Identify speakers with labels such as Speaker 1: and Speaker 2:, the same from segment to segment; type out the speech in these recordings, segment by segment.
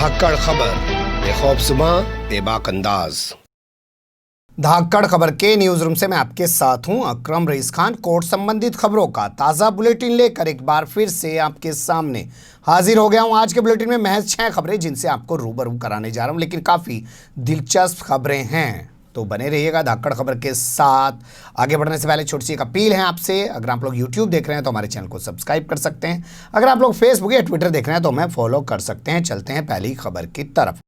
Speaker 1: धाकड़ खबर, बेखौफसमा बेबाक अंदाज। धाकड़ खबर के न्यूज रूम से मैं आपके साथ हूं अकरम रईस खान। कोर्ट संबंधित खबरों का ताज़ा बुलेटिन लेकर एक बार फिर से आपके सामने हाजिर हो गया हूं। आज के बुलेटिन में महज 6 खबरें जिनसे आपको रूबरू कराने जा रहा हूं, लेकिन काफ़ी दिलचस्प खबरें हैं, तो बने रहिएगा धाकड़ खबर के साथ। आगे बढ़ने से पहले छोटी सी एक अपील है आपसे, अगर आप लोग YouTube देख रहे हैं तो हमारे चैनल को सब्सक्राइब कर सकते हैं। अगर आप लोग Facebook या ट्विटर देख रहे हैं तो हमें फॉलो कर सकते हैं। चलते हैं पहली खबर की तरफ।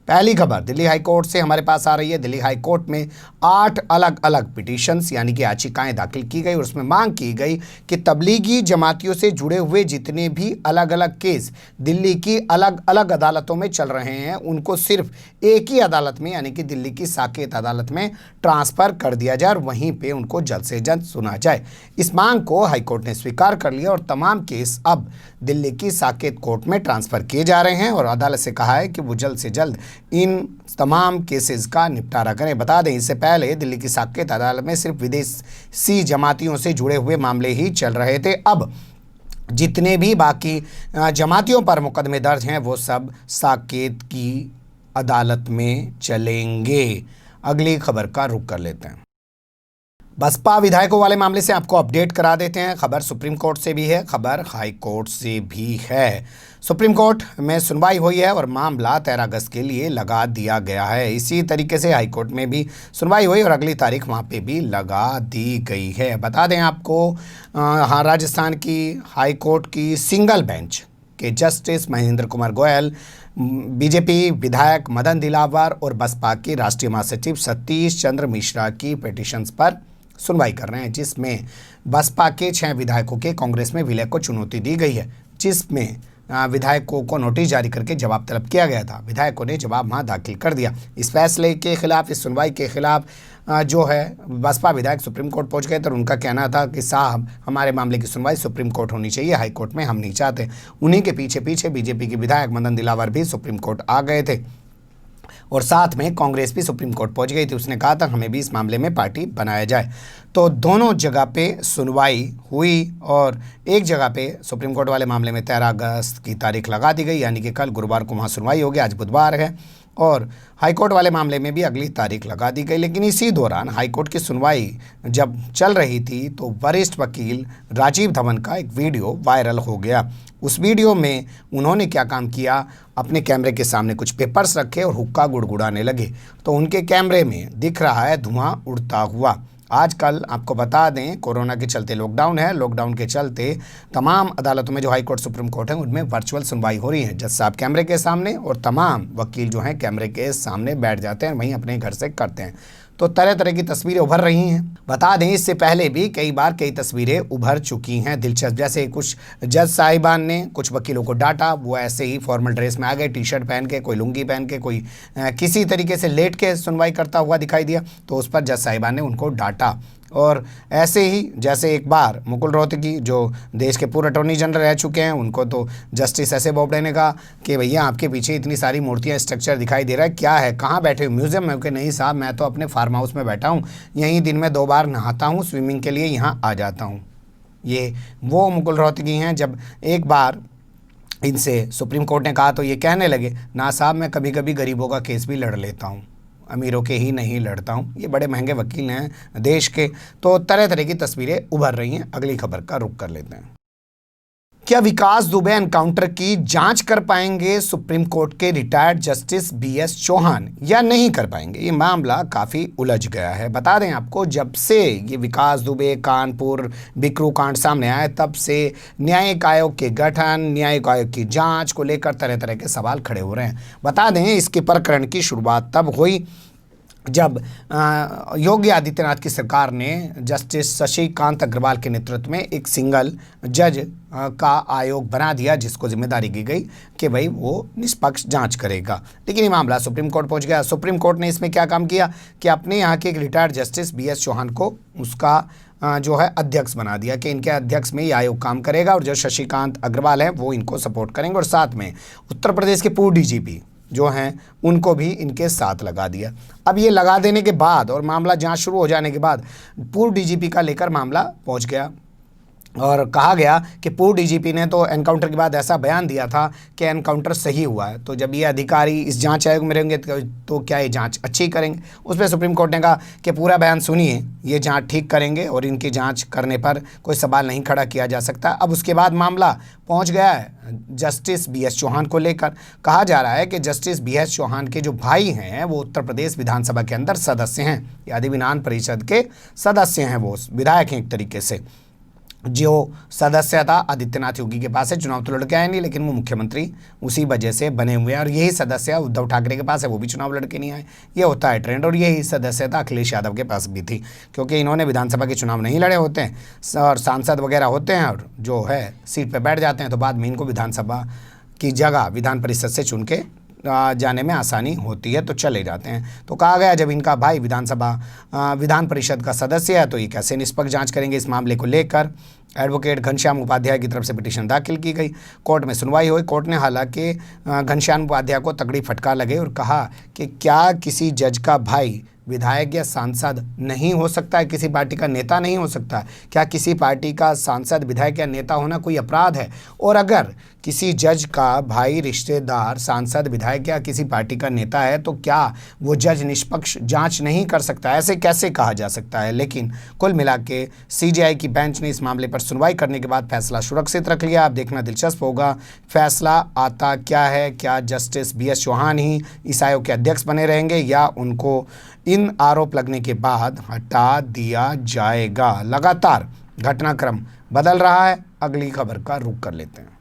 Speaker 1: पहली खबर दिल्ली हाई कोर्ट से हमारे पास आ रही है। दिल्ली हाई कोर्ट में 8 अलग अलग पिटीशंस यानी कि याचिकाएं दाखिल की गई और उसमें मांग की गई कि तबलीगी जमातियों से जुड़े हुए जितने भी अलग अलग केस दिल्ली की अलग अलग अदालतों में चल रहे हैं उनको सिर्फ एक ही अदालत में यानी कि दिल्ली की साकेत अदालत में ट्रांसफ़र कर दिया जाए और वहीं पर उनको जल्द से जल्द सुना जाए। इस मांग को हाईकोर्ट ने स्वीकार कर लिया और तमाम केस अब दिल्ली की साकेत कोर्ट में ट्रांसफ़र किए जा रहे हैं और अदालत से कहा है कि वो जल्द से जल्द इन तमाम केसेस का निपटारा करें। बता दें, इससे पहले दिल्ली की साकेत अदालत में सिर्फ विदेशी जमातियों से जुड़े हुए मामले ही चल रहे थे। अब जितने भी बाकी जमातियों पर मुकदमे दर्ज हैं वो सब साकेत की अदालत में चलेंगे। अगली खबर का रुख कर लेते हैं। बसपा विधायकों वाले मामले से आपको अपडेट करा देते हैं। खबर सुप्रीम कोर्ट से भी है, खबर हाई कोर्ट से भी है। सुप्रीम कोर्ट में सुनवाई हुई है और मामला 13 अगस्त के लिए लगा दिया गया है। इसी तरीके से हाई कोर्ट में भी सुनवाई हुई और अगली तारीख वहां पे भी लगा दी गई है। बता दें आपको, हाँ, राजस्थान की हाई कोर्ट की सिंगल बेंच के जस्टिस महेंद्र कुमार गोयल, बीजेपी विधायक मदन दिलावर और बसपा के राष्ट्रीय महासचिव सतीश चंद्र मिश्रा की पिटीशंस पर सुनवाई कर रहे हैं, जिसमें बसपा के 6 विधायकों के कांग्रेस में विलय को चुनौती दी गई है, जिसमें विधायकों को नोटिस जारी करके जवाब तलब किया गया था। विधायकों ने जवाब वहाँ दाखिल कर दिया। इस फैसले के खिलाफ, इस सुनवाई के खिलाफ जो है बसपा विधायक सुप्रीम कोर्ट पहुंच गए थे और उनका कहना था कि साहब, हमारे मामले की सुनवाई सुप्रीम कोर्ट होनी चाहिए, हाई कोर्ट में हम नहीं चाहते। उन्हीं के पीछे पीछे बीजेपी के विधायक मदन दिलावर भी सुप्रीम कोर्ट आ गए थे और साथ में कांग्रेस भी सुप्रीम कोर्ट पहुंच गई थी। उसने कहा था हमें भी इस मामले में पार्टी बनाया जाए। तो दोनों जगह पे सुनवाई हुई और एक जगह पे सुप्रीम कोर्ट वाले मामले में 13 अगस्त की तारीख लगा दी गई, यानी कि कल गुरुवार को वहाँ सुनवाई होगी। आज बुधवार है और हाईकोर्ट वाले मामले में भी अगली तारीख लगा दी गई। लेकिन इसी दौरान हाईकोर्ट की सुनवाई जब चल रही थी तो वरिष्ठ वकील राजीव धवन का एक वीडियो वायरल हो गया। उस वीडियो में उन्होंने क्या काम किया, अपने कैमरे के सामने कुछ पेपर्स रखे और हुक्का गुड़गुड़ाने लगे। तो उनके कैमरे में दिख रहा है धुआं उड़ता हुआ। आजकल आपको बता दें, कोरोना के चलते लॉकडाउन है। लॉकडाउन के चलते तमाम अदालतों में जो हाई कोर्ट सुप्रीम कोर्ट है उनमें वर्चुअल सुनवाई हो रही है। जज साहब कैमरे के सामने और तमाम वकील जो हैं कैमरे के सामने बैठ जाते हैं, वहीं अपने घर से करते हैं। तो तरह तरह की तस्वीरें उभर रही हैं। बता दें, इससे पहले भी कई बार कई तस्वीरें उभर चुकी हैं दिलचस्प, जैसे कुछ जज साहिबान ने कुछ वकीलों को डांटा, वो ऐसे ही फॉर्मल ड्रेस में आ गए, टी-शर्ट पहन के, कोई लुंगी पहन के, कोई किसी तरीके से लेट के सुनवाई करता हुआ दिखाई दिया, तो उस पर जज साहिबान ने उनको डांटा। और ऐसे ही जैसे एक बार मुकुल रोहतगी जो देश के पूर्व अटॉर्नी जनरल रह चुके हैं, उनको तो जस्टिस एस ए बोबडे ने कहा कि भैया आपके पीछे इतनी सारी मूर्तियां, स्ट्रक्चर दिखाई दे रहा है, क्या है, कहाँ बैठे हो, म्यूजियम में? कि नहीं साहब, मैं तो अपने फार्म हाउस में बैठा हूँ, यहीं दिन में 2 बार नहाता हूँ, स्विमिंग के लिए यहाँ आ जाता हूँ। ये वो मुकुल रोहतगी हैं। जब एक बार इनसे सुप्रीम कोर्ट ने कहा तो ये कहने लगे, ना साहब, मैं कभी कभी गरीबों का केस भी लड़ लेता हूँ, अमीरों के ही नहीं लड़ता हूँ। ये बड़े महंगे वकील हैं देश के। तो तरह तरह की तस्वीरें उभर रही हैं। अगली खबर का रुख कर लेते हैं। क्या विकास दुबे एनकाउंटर की जांच कर पाएंगे सुप्रीम कोर्ट के रिटायर्ड जस्टिस BS चौहान या नहीं कर पाएंगे? ये मामला काफ़ी उलझ गया है। बता दें आपको, जब से ये विकास दुबे कानपुर बिकरू कांड सामने आया तब से न्यायिक आयोग के गठन, न्यायिक आयोग की जांच को लेकर तरह तरह के सवाल खड़े हो रहे हैं। बता दें, इसके प्रकरण की शुरुआत तब हुई जब योगी आदित्यनाथ की सरकार ने जस्टिस शशिकांत अग्रवाल के नेतृत्व में एक सिंगल जज का आयोग बना दिया, जिसको जिम्मेदारी दी गई कि भाई वो निष्पक्ष जांच करेगा। लेकिन ये मामला सुप्रीम कोर्ट पहुंच गया। सुप्रीम कोर्ट ने इसमें क्या काम किया कि अपने यहाँ के एक रिटायर्ड जस्टिस BS चौहान को उसका जो है अध्यक्ष बना दिया कि इनके अध्यक्ष में ये आयोग काम करेगा और जो शशिकांत अग्रवाल हैं वो इनको सपोर्ट करेंगे। और साथ में उत्तर प्रदेश के पूर्व DGP जो हैं उनको भी इनके साथ लगा दिया। अब ये लगा देने के बाद और मामला जांच शुरू हो जाने के बाद पूर्व DGP का लेकर मामला पहुंच गया और कहा गया कि पूर्व डीजीपी ने तो एनकाउंटर के बाद ऐसा बयान दिया था कि एनकाउंटर सही हुआ है। तो जब ये अधिकारी इस जांच आयोग में रहेंगे तो क्या ये जांच अच्छी करेंगे? उस पर सुप्रीम कोर्ट ने कहा कि पूरा बयान सुनिए, ये जांच ठीक करेंगे और इनकी जांच करने पर कोई सवाल नहीं खड़ा किया जा सकता। अब उसके बाद मामला पहुंच गया है जस्टिस BS चौहान को लेकर। कहा जा रहा है कि जस्टिस BS चौहान के जो भाई हैं वो उत्तर प्रदेश विधानसभा के अंदर सदस्य हैं, यानी विधान परिषद के सदस्य हैं, वो विधायक हैं एक तरीके से। जो सदस्य था आदित्यनाथ योगी के पास है, चुनाव तो लड़के आए नहीं, लेकिन वो मुख्यमंत्री उसी वजह से बने हुए हैं। और यही सदस्य उद्धव ठाकरे के पास है, वो भी चुनाव लड़के नहीं आए, ये होता है ट्रेंड। और यही सदस्यता अखिलेश यादव के पास भी थी, क्योंकि इन्होंने विधानसभा के चुनाव नहीं लड़े होते हैं और सांसद वगैरह होते हैं और जो है सीट पर बैठ जाते हैं, तो बाद में इनको विधानसभा की जगह विधान परिषद से चुन के जाने में आसानी होती है, तो चले जाते हैं। तो कहा गया जब इनका भाई विधान परिषद का सदस्य है तो ये कैसे निष्पक्ष जांच करेंगे? इस मामले को लेकर एडवोकेट घनश्याम उपाध्याय की तरफ से पिटीशन दाखिल की गई। कोर्ट में सुनवाई हुई। कोर्ट ने हालांकि घनश्याम उपाध्याय को तगड़ी फटकार लगे और कहा कि क्या किसी जज का भाई विधायक या सांसद नहीं हो सकता है, किसी पार्टी का नेता नहीं हो सकता? क्या किसी पार्टी का सांसद, विधायक या नेता होना कोई अपराध है? और अगर किसी जज का भाई, रिश्तेदार, सांसद, विधायक या किसी पार्टी का नेता है तो क्या वो जज निष्पक्ष जांच नहीं कर सकता? ऐसे कैसे कहा जा सकता है? लेकिन कुल मिला के CJI की बेंच ने इस मामले पर सुनवाई करने के बाद फैसला सुरक्षित रख लिया। अब देखना दिलचस्प होगा फैसला आता क्या है। क्या जस्टिस BS चौहान ही इस आयोग के अध्यक्ष बने रहेंगे या उनको इन आरोप लगने के बाद हटा दिया जाएगा? लगातार घटनाक्रम बदल रहा है। अगली खबर का रुख कर लेते हैं।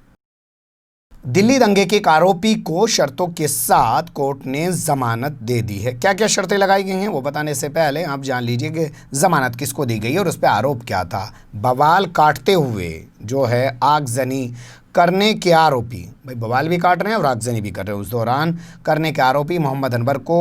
Speaker 1: दिल्ली दंगे के एक आरोपी को शर्तों के साथ कोर्ट ने जमानत दे दी है। क्या क्या शर्तें लगाई गई हैं वो बताने से पहले आप जान लीजिए कि जमानत किसको दी गई है और उस पर आरोप क्या था। बवाल काटते हुए जो है आगजनी करने के आरोपी, भाई बवाल भी काट रहे हैं और आगजनी भी कर रहे हैं, उस दौरान करने के आरोपी मोहम्मद अनवर को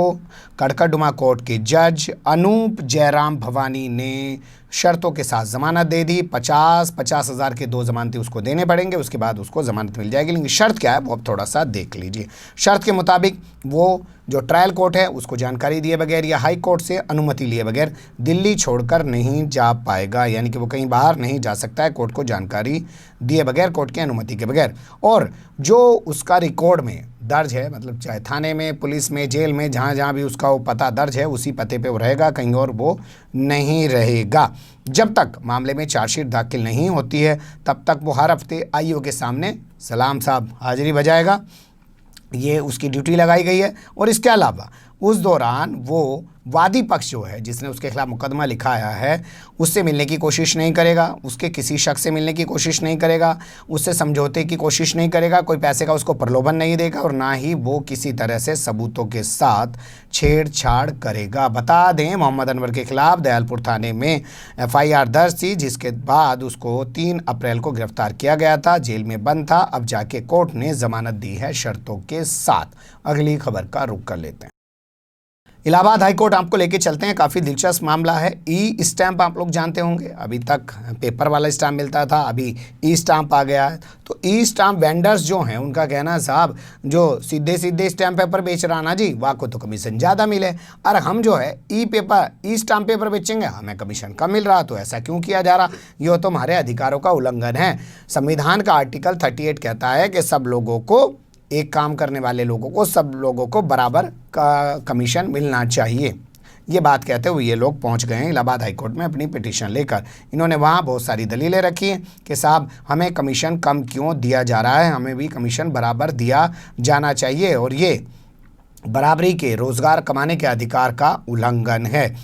Speaker 1: कड़कड़डुमा कोर्ट के जज अनूप जयराम भवानी ने शर्तों के साथ जमानत दे दी। 50 हज़ार के 2 जमानतें उसको देने पड़ेंगे, उसके बाद उसको जमानत मिल जाएगी। लेकिन शर्त क्या है वो अब थोड़ा सा देख लीजिए। शर्त के मुताबिक वो जो ट्रायल कोर्ट है उसको जानकारी दिए बगैर या हाई कोर्ट से अनुमति लिए बगैर दिल्ली छोड़कर नहीं जा पाएगा, यानी कि वो कहीं बाहर नहीं जा सकता है कोर्ट को जानकारी दिए बगैर, कोर्ट की अनुमति के बगैर। और जो उसका रिकॉर्ड में दर्ज है, मतलब चाहे थाने में, पुलिस में, जेल में, जहाँ जहाँ भी उसका वो पता दर्ज है उसी पते पे वो रहेगा, कहीं और वो नहीं रहेगा। जब तक मामले में चार्जशीट दाखिल नहीं होती है तब तक वो हर हफ्ते IO के सामने सलाम साहब हाजिरी बजाएगा, ये उसकी ड्यूटी लगाई गई है। और इसके अलावा उस दौरान वो वादी पक्ष जो है जिसने उसके खिलाफ मुकदमा लिखाया है उससे मिलने की कोशिश नहीं करेगा, उसके किसी शख्स से मिलने की कोशिश नहीं करेगा, उससे समझौते की कोशिश नहीं करेगा, कोई पैसे का उसको प्रलोभन नहीं देगा और ना ही वो किसी तरह से सबूतों के साथ छेड़छाड़ करेगा। बता दें मोहम्मद अनवर के खिलाफ दयालपुर थाने में FIR दर्ज थी, जिसके बाद उसको 3 अप्रैल को गिरफ्तार किया गया था, जेल में बंद था। अब जाके कोर्ट ने जमानत दी है शर्तों के साथ। अगली खबर का रुख कर लेते हैं। इलाहाबाद हाईकोर्ट आपको लेके चलते हैं। काफ़ी दिलचस्प मामला है। ई स्टैंप आप लोग जानते होंगे, अभी तक पेपर वाला स्टैंप मिलता था, अभी ई स्टैंप आ गया है। तो ई स्टैंप वेंडर्स जो हैं उनका कहना है साहब जो सीधे सीधे स्टैंप पेपर बेच रहा ना जी, वहाँ को तो कमीशन ज़्यादा मिले, और हम जो है ई स्टैंप पेपर बेचेंगे हमें कमीशन कम मिल रहा, तो ऐसा क्यों किया जा रहा? ये तो हमारे अधिकारों का उल्लंघन है। संविधान का आर्टिकल 38 कहता है कि सब लोगों को, एक काम करने वाले लोगों को, सब लोगों को बराबर का कमीशन मिलना चाहिए। ये बात कहते हुए ये लोग पहुंच गए हैं इलाहाबाद हाईकोर्ट में अपनी पिटीशन लेकर। इन्होंने वहाँ बहुत सारी दलीलें रखी हैं कि साहब हमें कमीशन कम क्यों दिया जा रहा है, हमें भी कमीशन बराबर दिया जाना चाहिए, और ये बराबरी के रोज़गार कमाने के अधिकार का उल्लंघन है,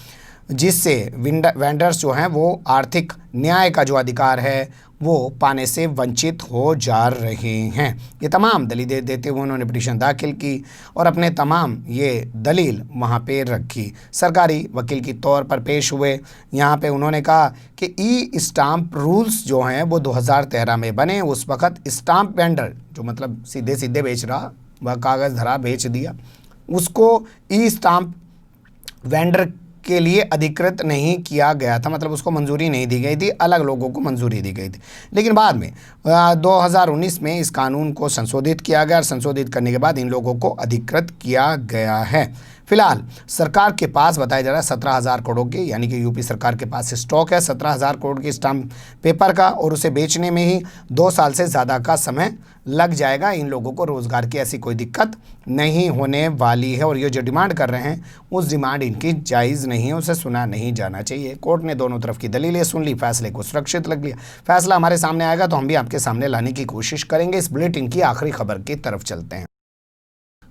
Speaker 1: जिससे वेंडर्स जो हैं वो आर्थिक न्याय का जो अधिकार है वो पाने से वंचित हो जा रहे हैं। ये तमाम दलीलें देते हुए उन्होंने पिटीशन दाखिल की और अपने तमाम ये दलील वहाँ पे रखी। सरकारी वकील के तौर पर पेश हुए। यहाँ पे उन्होंने कहा कि ई स्टाम्प रूल्स जो हैं वो 2013 में बने। उस वक़्त स्टाम्प वेंडर जो मतलब सीधे सीधे बेच रहा, वह कागज़ धरा बेच दिया, उसको ई स्टाम्प वेंडर के लिए अधिकृत नहीं किया गया था, मतलब उसको मंजूरी नहीं दी गई थी, अलग लोगों को मंजूरी दी गई थी। लेकिन बाद में 2019 में इस कानून को संशोधित किया गया और संशोधित करने के बाद इन लोगों को अधिकृत किया गया है। फिलहाल सरकार के पास बताया जा रहा है 17,000 करोड़ के, यानी कि यूपी सरकार के पास स्टॉक है 17,000 करोड़ के स्टाम्प पेपर का, और उसे बेचने में ही 2 साल से ज़्यादा का समय लग जाएगा। इन लोगों को रोज़गार की ऐसी कोई दिक्कत नहीं होने वाली है, और ये जो डिमांड कर रहे हैं उस डिमांड इनकी जायज़ नहीं है, उसे सुना नहीं जाना चाहिए। कोर्ट ने दोनों तरफ की दलीलें सुन ली, फैसले को सुरक्षित लग लिया। फैसला हमारे सामने आएगा तो हम भी आपके सामने लाने की कोशिश करेंगे। इस बुलेटिन की आखिरी खबर की तरफ चलते हैं।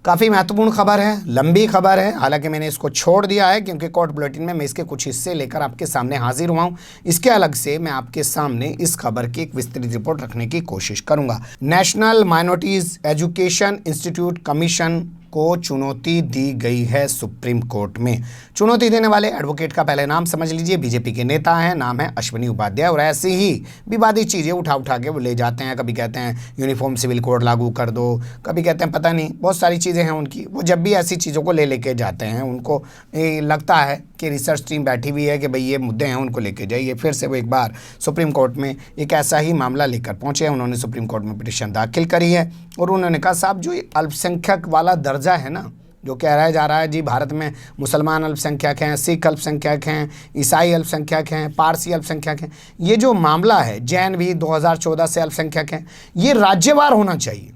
Speaker 1: काफ़ी महत्वपूर्ण खबर है, लंबी खबर है, हालांकि मैंने इसको छोड़ दिया है क्योंकि कोर्ट बुलेटिन में मैं इसके कुछ हिस्से लेकर आपके सामने हाजिर हुआ हूं। इसके अलग से मैं आपके सामने इस खबर की एक विस्तृत रिपोर्ट रखने की कोशिश करूंगा। National minorities education institute commission को चुनौती दी गई है सुप्रीम कोर्ट में। चुनौती देने वाले एडवोकेट का पहले नाम समझ लीजिए, बीजेपी के नेता हैं, नाम है अश्विनी उपाध्याय, और ऐसी ही विवादित चीज़ें उठा के वो ले जाते हैं। कभी कहते हैं यूनिफॉर्म सिविल कोड लागू कर दो, कभी कहते हैं पता नहीं, बहुत सारी चीज़ें हैं उनकी। वो जब भी ऐसी चीज़ों को लेके जाते हैं, उनको लगता है कि रिसर्च टीम बैठी हुई है कि भाई ये मुद्दे हैं, उनको लेके जाइए। फिर से वो एक बार सुप्रीम कोर्ट में एक ऐसा ही मामला लेकर पहुँचे हैं। उन्होंने सुप्रीम कोर्ट में पिटीशन दाखिल करी है और उन्होंने कहा साहब जो अल्पसंख्यक वाला दर्जा है ना, जो कह जा रहा है जी भारत में मुसलमान अल्पसंख्यक हैं, सिख अल्पसंख्यक हैं, ईसाई अल्पसंख्यक हैं, पारसी अल्पसंख्यक हैं, ये जो मामला है, जैन भी 2014 से अल्पसंख्यक हैं, ये राज्यवार होना चाहिए,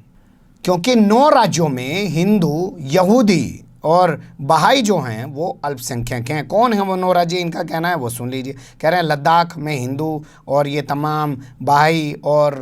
Speaker 1: क्योंकि 9 राज्यों में हिंदू, यहूदी और बहाई जो हैं वो अल्पसंख्यक हैं। कौन है वो 9 राज्य, इनका कहना है वो सुन लीजिए। कह रहे हैं लद्दाख में हिंदू और ये तमाम बहाई और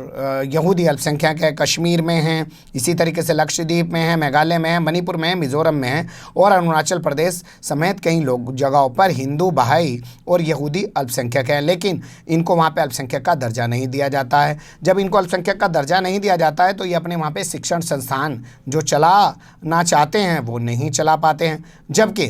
Speaker 1: यहूदी अल्पसंख्यक है, कश्मीर में हैं, इसी तरीके से लक्षद्वीप में है, मेघालय में है, मणिपुर में है, मिज़ोरम में है, और अरुणाचल प्रदेश समेत कई लोग जगहों पर हिंदू, बहाई और यहूदी अल्पसंख्यक हैं। लेकिन इनको वहाँ पर अल्पसंख्यक का दर्जा नहीं दिया जाता है। जब इनको अल्पसंख्यक का दर्जा नहीं दिया जाता है तो ये अपने वहाँ पर शिक्षण संस्थान जो चलाना चाहते हैं वो नहीं चला पाते हैं। जबकि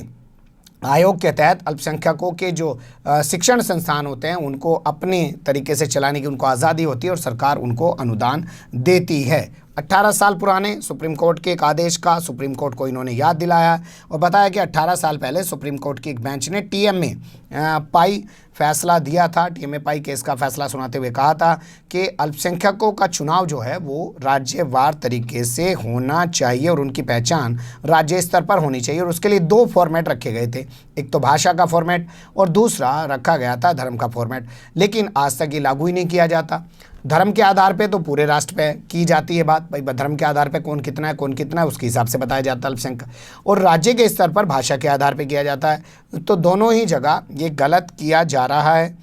Speaker 1: आयोग के तहत अल्पसंख्यकों के जो शिक्षण संस्थान होते हैं उनको अपने तरीके से चलाने की उनको आज़ादी होती है और सरकार उनको अनुदान देती है। 18 साल पुराने सुप्रीम कोर्ट के एक आदेश का सुप्रीम कोर्ट को इन्होंने याद दिलाया और बताया कि 18 साल पहले सुप्रीम कोर्ट की एक बेंच ने टीएमए पाई फैसला दिया था। टीएमए पाई केस का फैसला सुनाते हुए कहा था कि अल्पसंख्यकों का चुनाव जो है वो राज्यवार तरीके से होना चाहिए और उनकी पहचान राज्य स्तर पर होनी चाहिए, और उसके लिए 2 फॉर्मेट रखे गए थे, एक तो भाषा का फॉर्मेट और दूसरा रखा गया था धर्म का फॉर्मेट। लेकिन आज तक ये लागू ही नहीं किया जाता। धर्म के आधार पे तो पूरे राष्ट्र पे की जाती है बात, भाई धर्म के आधार पे कौन कितना है उसके हिसाब से बताया जाता है अल्पसंख्यक, और राज्य के स्तर पर भाषा के आधार पे किया जाता है। तो दोनों ही जगह ये गलत किया जा रहा है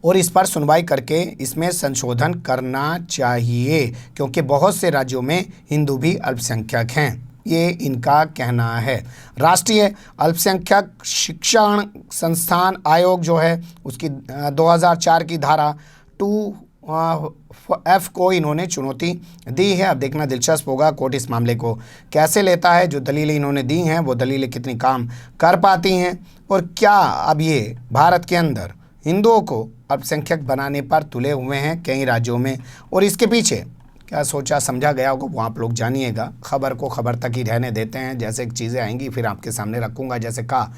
Speaker 1: और इस पर सुनवाई करके इसमें संशोधन करना चाहिए, क्योंकि बहुत से राज्यों में हिंदू भी अल्पसंख्यक हैं, ये इनका कहना है। राष्ट्रीय अल्पसंख्यक शिक्षण संस्थान आयोग जो है उसकी 2004 की धारा 2F को इन्होंने चुनौती दी है। अब देखना दिलचस्प होगा कोर्ट इस मामले को कैसे लेता है। जो दलीलें इन्होंने दी हैं वो दलीलें कितनी काम कर पाती हैं, और क्या अब ये भारत के अंदर हिंदुओं को अल्पसंख्यक बनाने पर तुले हुए हैं कई राज्यों में, और इसके पीछे क्या सोचा समझा गया होगा वो आप लोग जानिएगा। खबर को खबर तक ही रहने देते हैं, जैसे चीज़ें आएंगी फिर आपके सामने रखूँगा। जैसे कहा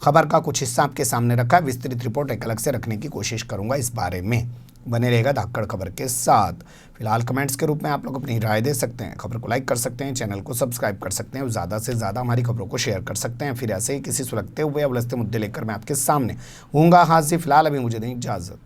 Speaker 1: खबर का कुछ हिस्सा आपके सामने रखा, विस्तृत रिपोर्ट एक अलग से रखने की कोशिश करूँगा। इस बारे में बने रहेगा धाकड़ खबर के साथ। फिलहाल कमेंट्स के रूप में आप लोग अपनी राय दे सकते हैं, खबर को लाइक कर सकते हैं, चैनल को सब्सक्राइब कर सकते हैं और ज़्यादा से ज़्यादा हमारी खबरों को शेयर कर सकते हैं। फिर ऐसे ही किसी सुलगते हुए या उलझते मुद्दे लेकर मैं आपके सामने हूँगा हाजिर। फिलहाल अभी मुझे दें इजाज़त।